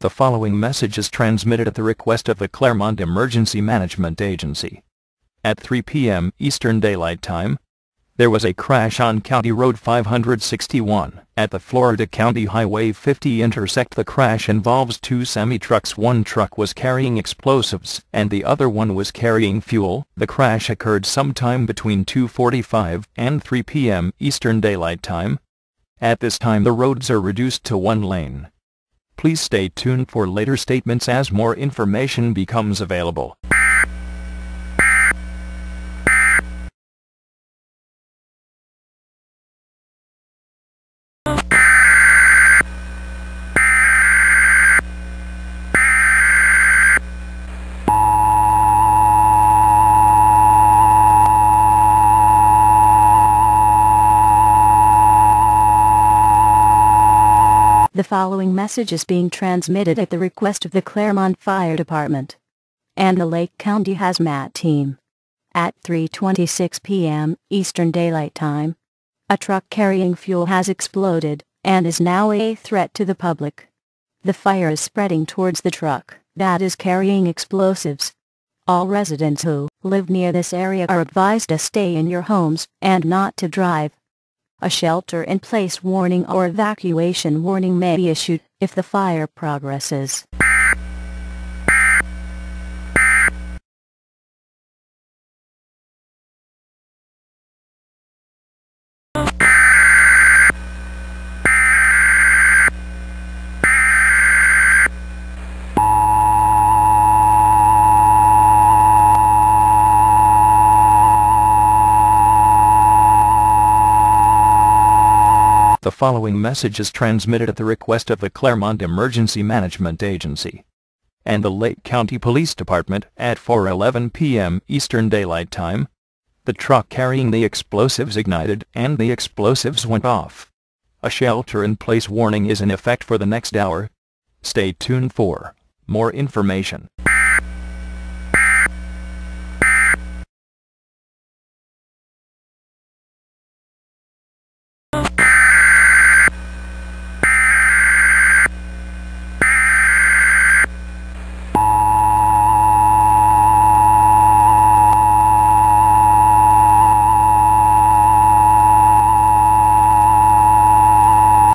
The following message is transmitted at the request of the Clermont Emergency Management Agency. At 3 p.m. Eastern Daylight Time, there was a crash on County Road 561 at the Florida County Highway 50 intersect. The crash involves two semi-trucks. One truck was carrying explosives and the other one was carrying fuel. The crash occurred sometime between 2:45 and 3 p.m. Eastern Daylight Time. At this time the roads are reduced to one lane. Please stay tuned for later statements as more information becomes available. The following message is being transmitted at the request of the Clermont Fire Department and the Lake County Hazmat Team. At 3:26 p.m. Eastern Daylight Time, a truck carrying fuel has exploded and is now a threat to the public. The fire is spreading towards the truck that is carrying explosives. All residents who live near this area are advised to stay in your homes and not to drive. A shelter-in-place warning or evacuation warning may be issued if the fire progresses. The following message is transmitted at the request of the Clermont Emergency Management Agency and the Lake County Police Department. At 4:11 p.m. Eastern Daylight Time, the truck carrying the explosives ignited and the explosives went off. A shelter-in-place warning is in effect for the next hour. Stay tuned for more information.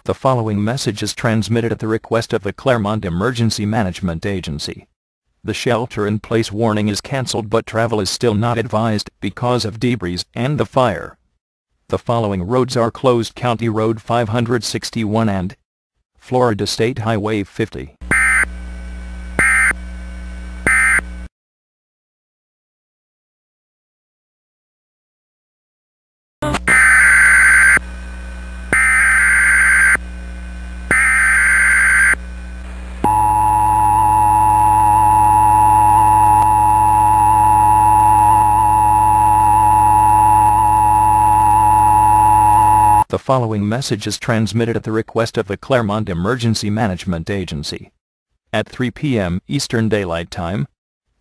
The following message is transmitted at the request of the Clermont Emergency Management Agency. The shelter-in-place warning is cancelled but travel is still not advised because of debris and the fire. The following roads are closed: County Road 561 and Florida State Highway 50. The following message is transmitted at the request of the Clermont Emergency Management Agency. At 3 p.m. Eastern Daylight Time,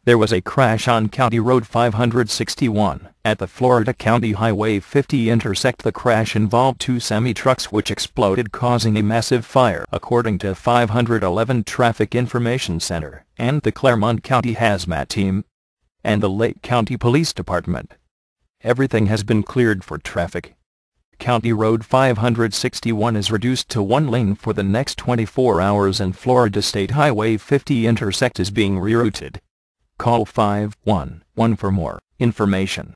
there was a crash on County Road 561 at the Florida County Highway 50 intersect. The crash involved two semi-trucks which exploded, causing a massive fire, according to 511 Traffic Information Center and the Clermont County Hazmat Team and the Lake County Police Department. Everything has been cleared for traffic. County Road 561 is reduced to one lane for the next 24 hours and Florida State Highway 50 intersect is being rerouted. Call 511 for more information.